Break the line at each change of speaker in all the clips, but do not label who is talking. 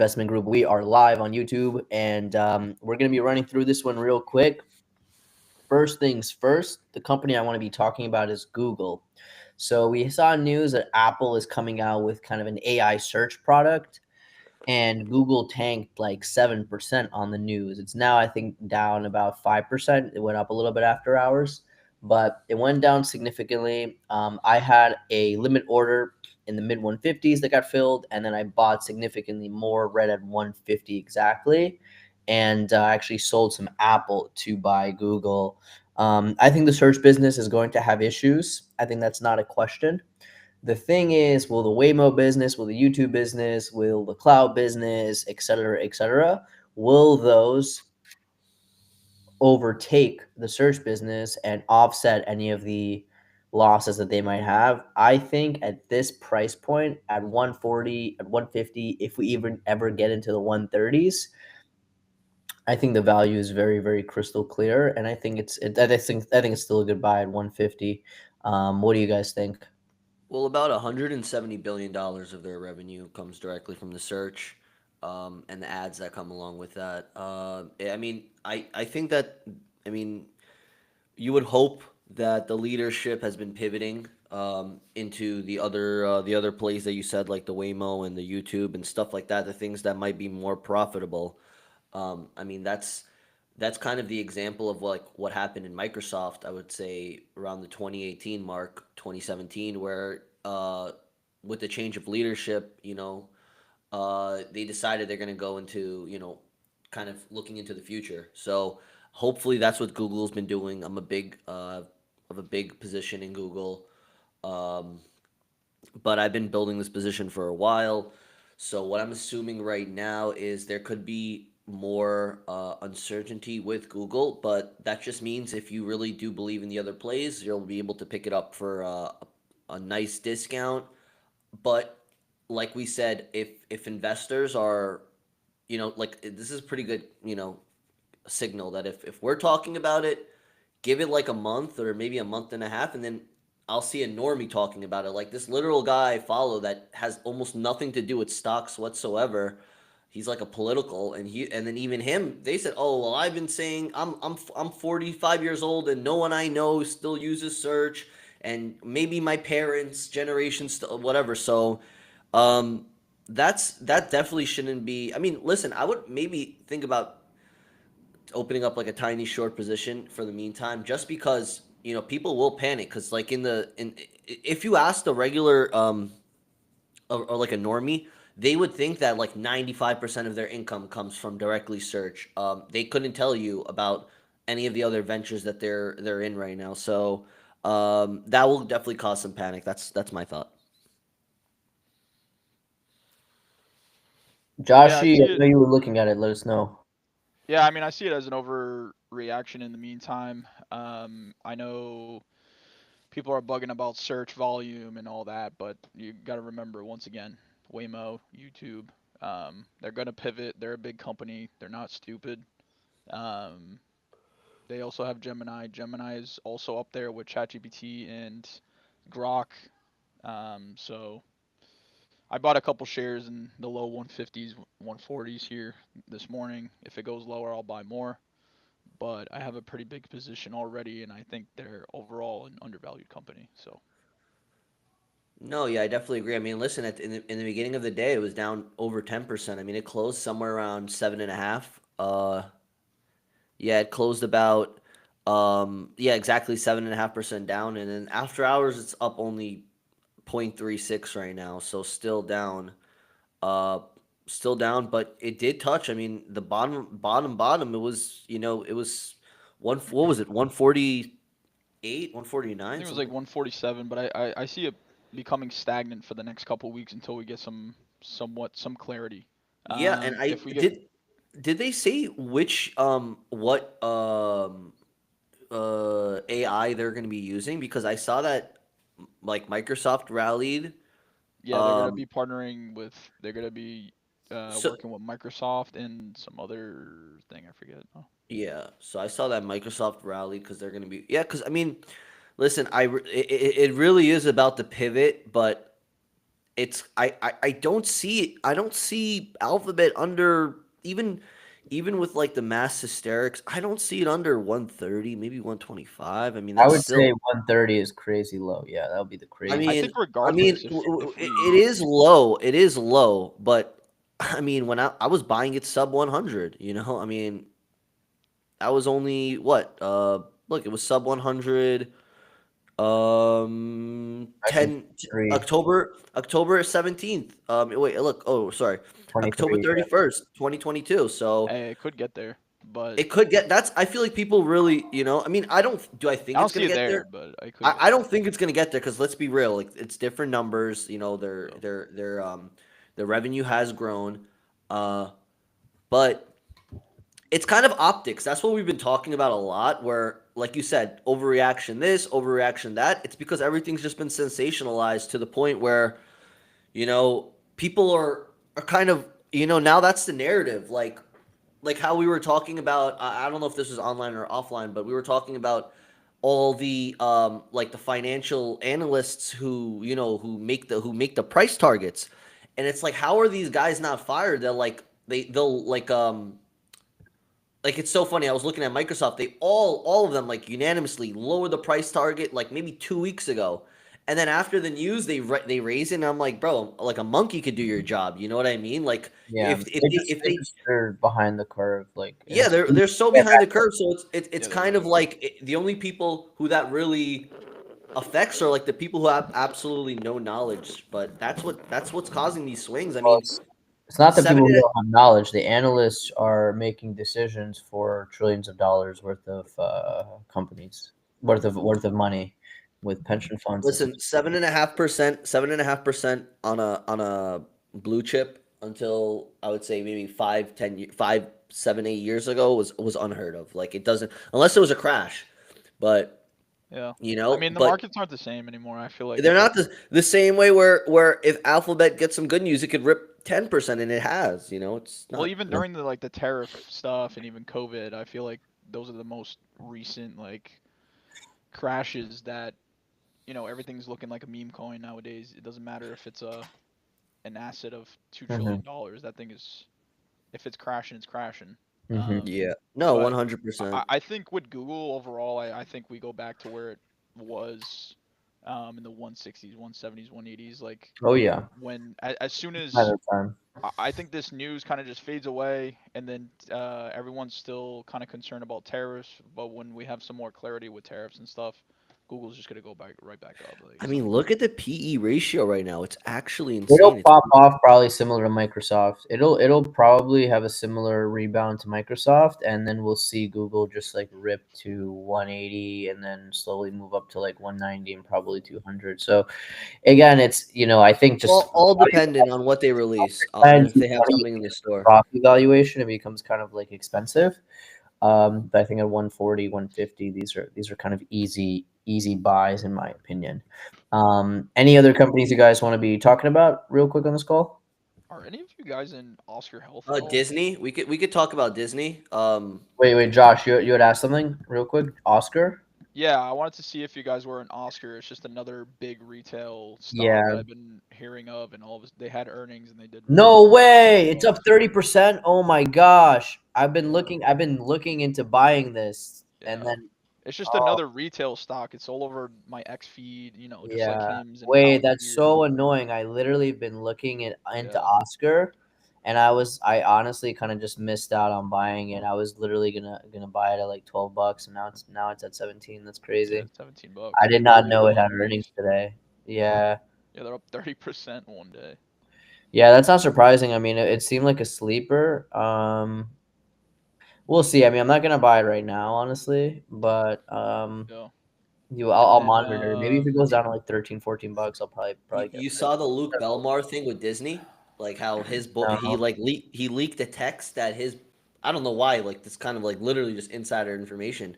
Investment Group. We are live on YouTube, and we're going to be running through this one real quick. First things first, the company I want to be talking about is Google. So we saw news that Apple is coming out with kind of an AI search product, and Google tanked like 7% on the news. It's now, I think, down about 5%. It went up a little bit after hours, but it went down significantly. I had a limit order in the mid 150s that got filled, and then I bought significantly more right at 150 exactly, and actually sold some Apple to buy Google. I think the search business is going to have issues. I think that's not a question. The thing is, will the Waymo business, will the YouTube business, will the cloud business, et cetera, will those overtake the search business and offset any of the losses that they might have? I think at this price point, at 140, at 150, if we even ever get into the 130s, I think the value is very, very crystal clear, and I think it's still a good buy at 150. What do you guys think?
Well, about $170 billion of their revenue comes directly from the search, and the ads that come along with that. I think that, I mean, you would hope that the leadership has been pivoting into the other plays that you said, like the Waymo and the YouTube and stuff like that, the things that might be more profitable. That's kind of the example of like what happened in Microsoft. I would say around the 2018 mark, 2017, where with the change of leadership, they decided they're going to go into, kind of looking into the future. So hopefully that's what Google's been doing. I'm a big of a big position in Google, um, but I've been building this position for a while. So what I'm assuming right now is there could be more uncertainty with Google, but that just means if you really do believe in the other plays, you'll be able to pick it up for a nice discount. But like we said, if investors are, like this is a pretty good, signal that if we're talking about it, give it like a month or maybe a month and a half, and then I'll see a normie talking about it. Like this literal guy I follow that has almost nothing to do with stocks whatsoever. He's like a political, and then even him, they said, "Oh well, I've been saying I'm 45 years old, and no one I know still uses search, and maybe my parents' generation still whatever." So, um, that definitely shouldn't be. I mean, listen, I would maybe think about opening up like a tiny short position for the meantime, just because people will panic because like in if you ask the regular or like a normie, they would think that like 95% of their income comes from directly search. They couldn't tell you about any of the other ventures that they're in right now. So that will definitely cause some panic. That's my thought.
Yeah, I
Joshi,
see
I
it.
know you were looking at it. Let us know.
Yeah, I mean, I see it as an overreaction in the meantime. I know people are bugging about search volume and all that, but you got to remember once again, Waymo, YouTube, they're going to pivot. They're a big company. They're not stupid. Um, they also have Gemini. Gemini is also up there with ChatGPT and Grok. So I bought a couple shares in the low 150s, 140s here this morning. If it goes lower, I'll buy more. But I have a pretty big position already, and I think they're overall an undervalued company. So
No, yeah, I definitely agree. I mean, listen, in the beginning of the day, it was down over 10%. I mean, it closed somewhere around 7.5. Yeah, it closed about yeah, exactly 7.5% down, and then after hours it's up only 0.36 right now, so uh still down, but it did touch. I mean, the bottom, it was, it was what was it, 148,
I
149,
think it was like
something.
147, but I see it becoming stagnant for the next couple weeks until we get some clarity.
Yeah, and I
If we get
did they say which what AI they're going to be using? Because I saw that like Microsoft rallied.
Yeah,
Um,
they're gonna be
so
working with Microsoft and some other thing I forget. Oh.
yeah, so I saw that Microsoft rallied because they're going to be, yeah. Because I mean, listen, it really is about the pivot, but I don't see Alphabet under even with like the mass hysterics. I don't see it under 130, maybe 125. I mean,
I
that's
would say
still.
130 is crazy low. Yeah, that would be the
I
I
craziest.
mean,
think regardless, if
it
we
is low. It is low, but I mean, when I was buying it sub 100, I mean, I was only what? Look, it was sub 100.
I can
10
agree.
October 17th. Wait, look. Oh, sorry. October
23.
31st, 2022. So
it could get there, but
it could get that's I feel like people really, I mean, I don't do I think
I don't
it's
see
gonna
it
get
there,
there?
but I could get
I
there.
don't think it's gonna get there because let's be real, like it's different numbers,
Yeah.
their revenue has grown. But it's kind of optics. That's what we've been talking about a lot, where, like you said, overreaction this, overreaction that. It's because everything's just been sensationalized to the point where, people are kind of, now that's the narrative. Like how we were talking about, I don't know if this was online or offline, but we were talking about all the like the financial analysts who make the price targets. And it's like, how are these guys not fired? They'll like it's so funny. I was looking at Microsoft. They all of them like unanimously lowered the price target like maybe 2 weeks ago, and then after the news they raise it. And I'm like, bro, like a monkey could do your job. You know what I mean? Like
Yeah,
if
they
they
just
if
they
they
just they're behind the curve. Like
yeah,
it's
they're so
yeah,
behind the curve. So it's
Yeah, they
kind of
really are.
like the only people who that really affects are like the people who have absolutely no knowledge. But that's what's causing these swings. I
well,
mean,
it's not the
seven
people who
and
don't have knowledge. The analysts are making decisions for trillions of dollars worth of companies, worth of money, with pension funds and stuff.
Listen, 7.5%, 7.5% on a blue chip until I would say maybe 7, 8 years ago was unheard of. Like it doesn't unless there was a crash. But
Yeah.
you
I
know,
mean, the
but
markets aren't the same anymore. I feel like
they're not the same way where if Alphabet gets some good news, it could rip 10%, and it has. It's
well,
not.
even during the tariff stuff and even COVID, I feel like those are the most recent like crashes that everything's looking like a meme coin nowadays. It doesn't matter if it's an asset of
Mm-hmm.
$2 trillion. That thing is, if it's crashing, it's crashing.
Mm-hmm.
Yeah. No,
But
100%.
I think with Google overall, I think we go back to where it was in the 160s, 170s, 180s. Like
Oh yeah,
as soon as
matter of time.
I think this news kind of just fades away, and then everyone's still kind of concerned about tariffs. But when we have some more clarity with tariffs and stuff, Google's just gonna go back right back up. Like
I
so.
mean, look at the PE ratio right now. It's actually
It'll
insane. It's
pop off probably similar to Microsoft. It'll probably have a similar rebound to Microsoft, and then we'll see Google just like rip to 180 and then slowly move up to like 190 and probably 200. So again, it's I think just
all dependent on what they release, and
10
if
to
they have
20
something in the store.
profit valuation, it becomes kind of like expensive. But I think at 140, 150, these are kind of easy buys in my opinion. Any other companies you guys want to be talking about real quick on this call?
Are any of you guys in Oscar Health at all?
Disney. We could talk about Disney.
Wait, Josh, you had asked something real quick. Oscar?
Yeah, I wanted to see if you guys were an Oscar. It's just another big retail stock that
Yeah.
I've been hearing of, and they had earnings and they did
No way.
really
It's
well.
up 30%. Oh my gosh. I've been
Yeah,
looking into buying this and
yeah.
then
It's just
oh
another retail stock. It's all over my X feed, just like
yeah.
Hims and
Wait, that's
Palantir.
so annoying. I literally been looking into
Yeah,
Oscar and I honestly kind of just missed out on buying it. I was literally gonna buy it at like $12 and now it's at 17. That's
yeah,
crazy.
$17.
I
They
did not
barely
know
went
it had
on
earnings
earnings.
today. Yeah.
Yeah, they're up 30% one day.
Yeah, that's not surprising. I mean, it seemed like a sleeper. We'll see. I mean, I'm not gonna buy it right now, honestly, but
Yeah,
I'll
and then
monitor. Maybe if it goes down to like 13, $14, I'll probably get
You
it.
saw the Luke Belmar thing with Disney, like how his book he
No.
like he leaked a text that his I don't know why, like this kind of like literally just insider information.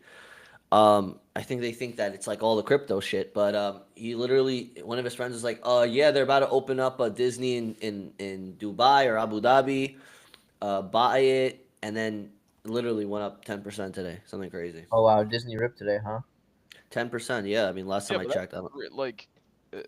I think they think that it's like all the crypto shit, but he literally one of his friends was like, yeah, they're about to open up a Disney in Dubai or Abu Dhabi, buy it, and then literally went up 10% today, something crazy.
Oh wow, Disney ripped today, huh?
10%, yeah. I mean, last
yeah,
time I
but
checked, I don't.
like uh,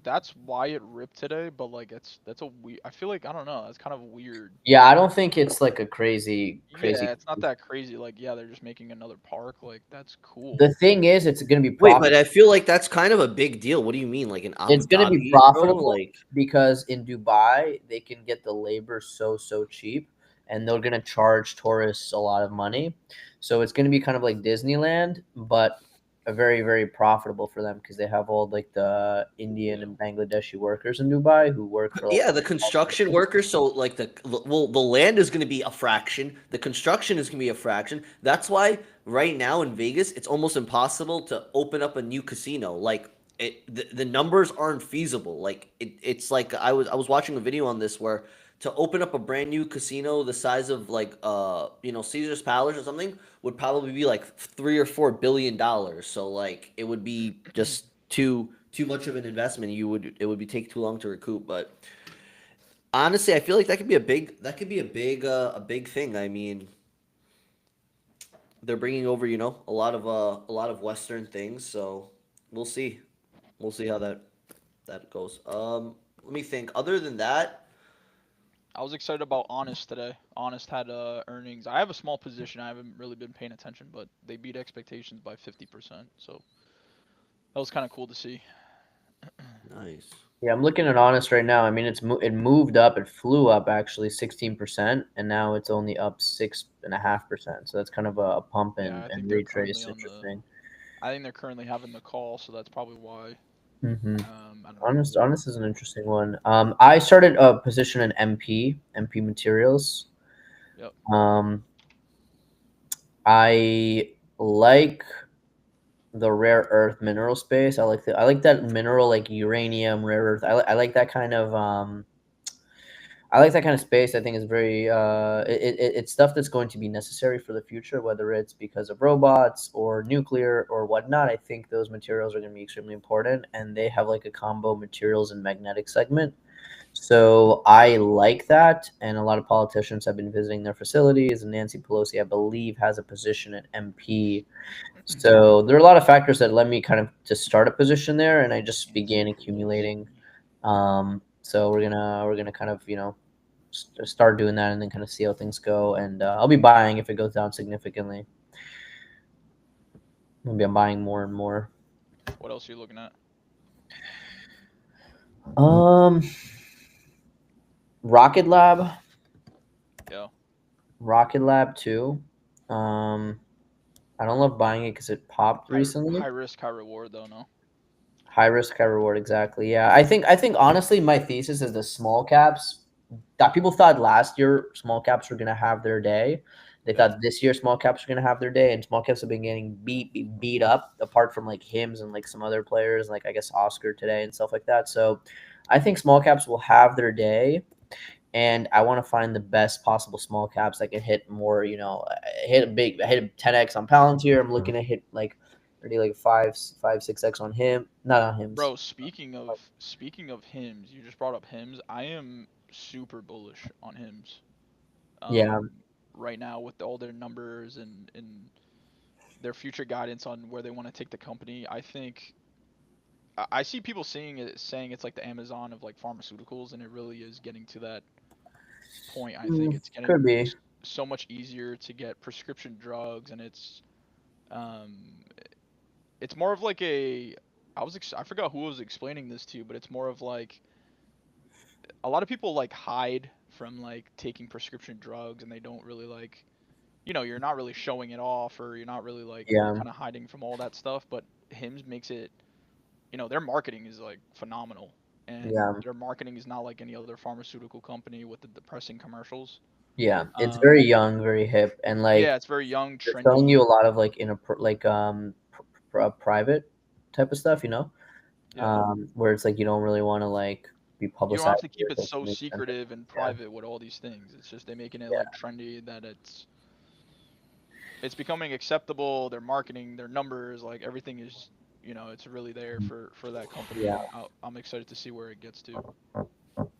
that's why it ripped today. But like, that's a weird. I feel like I don't know. That's kind of weird.
Yeah, I don't think it's like a crazy.
Yeah, it's not that crazy. Like, yeah, they're just making another park. Like, that's cool.
The thing is, it's going to be
Wait,
profitable.
but I feel like that's kind of a big deal. What do you mean, like in Abu
It's going to be
Dhabi, bro?
profitable
Like,
because in Dubai they can get the labor so cheap, and they're going to charge tourists a lot of money. So it's going to be kind of like Disneyland, but a very profitable for them because they have all like the Indian and Bangladeshi workers in Dubai who work for like
yeah, the construction workers. So like the land is going to be a fraction. The construction is going to be a fraction. That's why right now in Vegas, it's almost impossible to open up a new casino. Like the numbers aren't feasible. Like it's like I was watching a video on this where to open up a brand new casino the size of like Caesar's Palace or something would probably be like $3 or $4 billion. So like it would be just too much of an investment. It would be take too long to recoup. But honestly, I feel like that could be a big thing. I mean, they're bringing over a lot of Western things, so we'll see. We'll see how that goes. Let me think. Other than that,
I was excited about Honest today. Honest had earnings. I have a small position. I haven't really been paying attention, but they beat expectations by 50%. So that was kind of cool to see.
nice.
Yeah, I'm looking at Honest right now. I mean, it moved up. It flew up actually 16%, and now it's only up 6.5%. So that's kind of a pump
Yeah, I
and
think they're currently
retrace.
on the.
Interesting.
I think they're currently having the call, so that's probably why.
Mm-hmm.
I don't know.
Honest is an interesting one. I started a position in MP Materials.
Yep.
I like the rare earth mineral space. I like that mineral like uranium, rare earth. I like that kind of I like that kind of space. I think is very it's stuff that's going to be necessary for the future, whether it's because of robots or nuclear or whatnot. I think those materials are going to be extremely important, and they have like a combo materials and magnetic segment. So I like that, and a lot of politicians have been visiting their facilities. And Nancy Pelosi, I believe, has a position at MP. So there are a lot of factors that led me kind of to start a position there, and I just began accumulating. So we're gonna kind of start doing that and then kind of see how things go. And I'll be buying if it goes down significantly. Maybe I'm buying more and more.
What else are you looking at?
Rocket Lab.
Yeah.
Rocket Lab 2. I don't love buying it because it popped recently.
High risk, high reward, though. No.
High risk, high reward. Exactly. Yeah. I think honestly, my thesis is the small caps. That people thought last year small caps were gonna have their day. They thought this year small caps were gonna have their day, and small caps have been getting beat up. Apart from like Hims and like some other players, like I guess Oscar today and stuff like that. So, I think small caps will have their day, and I want to find the best possible small caps that can hit more. Hit a 10x on Palantir. I'm looking to hit like already like 6x on him. Not on him.
Bro, speaking of Hims, you just brought up Hims. I am super bullish on Hims.
Yeah.
Right now with all their numbers and their future guidance on where they want to take the company, I think I see people saying it's like the Amazon of like pharmaceuticals, and it really is getting to that point. I think it's
Could
getting
be.
so much easier to get prescription drugs, and um it's more of like I forgot who was explaining this to, but it's more of like a lot of people like hide from like taking prescription drugs, and they don't really like, you're not really showing it off, or you're not really like, you're
Yeah.
kind of hiding from all that stuff. But Hims makes it, their marketing is like phenomenal, and
Yeah.
their marketing is not like any other pharmaceutical company with the depressing commercials.
Yeah. It's very
Um,
young, very hip, and like
yeah, it's very young,
they're telling you a
trendy.
lot of like private type of stuff,
Yeah,
where it's like you don't really want to like be
you don't have
publicized
to keep
or
it
take
so
any attention.
secretive and
Yeah.
private with all these things. It's just they making it
Yeah.
like trendy that it's becoming acceptable. Their marketing, their numbers, like everything is, it's really there for that company,
Yeah.
and I'm excited to see where it gets to.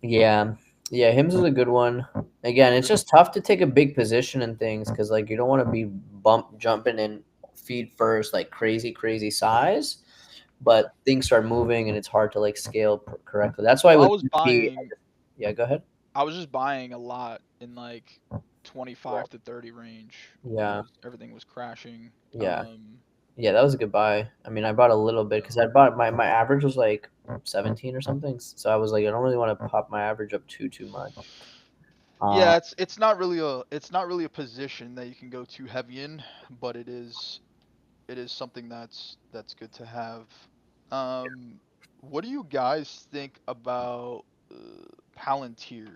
Yeah. Yeah. Hims is a good one. Again, it's just tough to take a big position in things because like you don't want to be jumping in feed first, like crazy size. but things start moving and it's hard to like scale correctly. That's why
Well, I
with
was
BP,
buying.
yeah, go ahead.
I was just buying a lot in like
Yeah,
25 to 30 range when
yeah,
everything was crashing.
yeah. Yeah, that was a good buy. I mean, I bought a little bit because I bought my average was like 17 or something. So I was like, I don't really want to pop my average up too much. Uh,
Yeah, it's not really a position that you can go too heavy in, but it is something that's good to have. Um, what do you guys think about Palantir,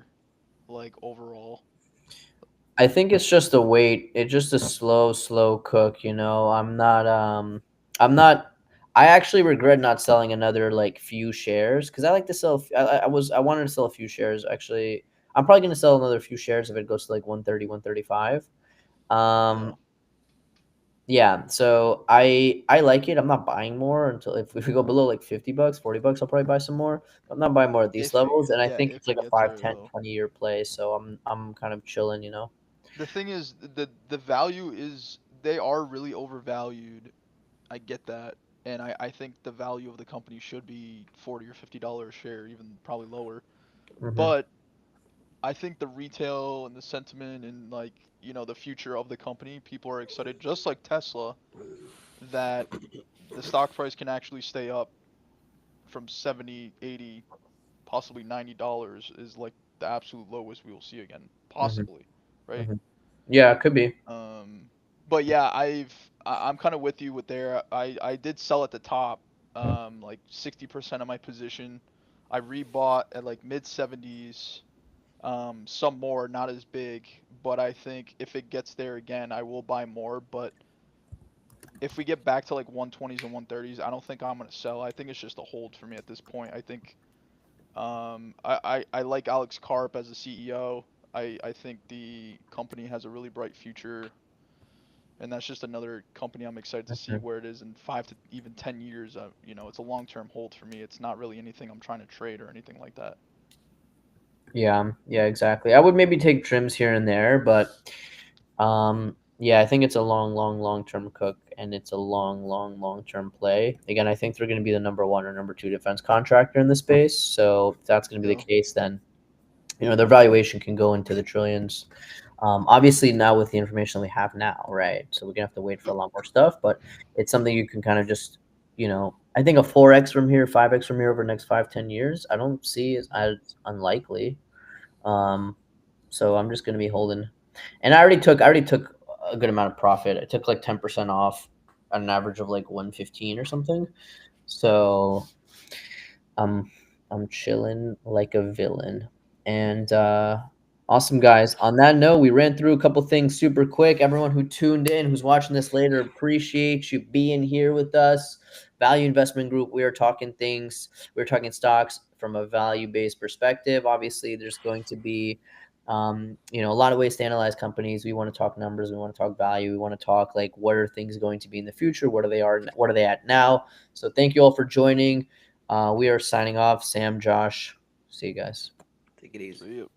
like overall?
I think it's just a wait. It's just a slow cook. I'm not. I actually regret not selling another like few shares because I like to sell. I wanted to sell a few shares actually. I'm probably gonna sell another few shares if it goes to like 130, 135.
Yeah.
Um, yeah, so I like it. I'm not buying more until if we go below like $50, $40, I'll probably buy some more. I'm not buying more at these levels, and I think
If
it's
we
like a
get
5,
there
10,
though.
20 year play. So I'm kind of chilling,
The thing is, the value is they are really overvalued. I get that, and I think the value of the company should be $40 or $50 a share, even probably lower.
Hmm.
But I think the retail and the sentiment and like the future of the company, people are excited, just like Tesla, that the stock price can actually stay up from 70, 80, possibly $90 is like the absolute lowest we will see again,
Hmm.
possibly, right?
Hmm. Yeah, it could be.
Um, but yeah, I'm kind of with you with there. I did sell at the top, like 60% of my position. I rebought at like mid 70s. Some more, not as big, but I think if it gets there again, I will buy more. But if we get back to like 120s and 130s, I don't think I'm gonna sell. I think it's just a hold for me at this point. I think I like Alex Karp as a CEO. I think the company has a really bright future, and that's just another company I'm excited to see
Mhm.
where it is in 5 to even 10 years. It's a long-term hold for me. It's not really anything I'm trying to trade or anything like that.
Yeah, yeah, exactly. I would maybe take trims here and there, but yeah, I think it's a long term cook, and it's a long term play. Again, I think they're going to be the number one or number two defense contractor in the space. So if that's going to be
Yeah.
the case, then their valuation can go into the trillions. Obviously, now with the information we have now, right? So we're gonna have to wait for a lot more stuff, but it's something you can kind of just, I think a 4x from here, 5x from here over the next 5, 10 years, I don't see as unlikely. Um, so I'm just gonna be holding, and I already took a good amount of profit. I took like 10% off at an average of like 115 or something. So I'm I'm chilling like a villain. And awesome guys. On that note, we ran through a couple things super quick. Everyone who tuned in, who's watching this later, appreciate you being here with us. Value Investment Group, we are talking things, we're talking stocks from a value-based perspective. Obviously, there's going to be a lot of ways to analyze companies. We want to talk numbers, we want to talk value, we want to talk like what are things going to be in the future, what are they at now. So thank you all for joining. We are signing off. Sam, Josh, see you guys.
Take it easy.
See you.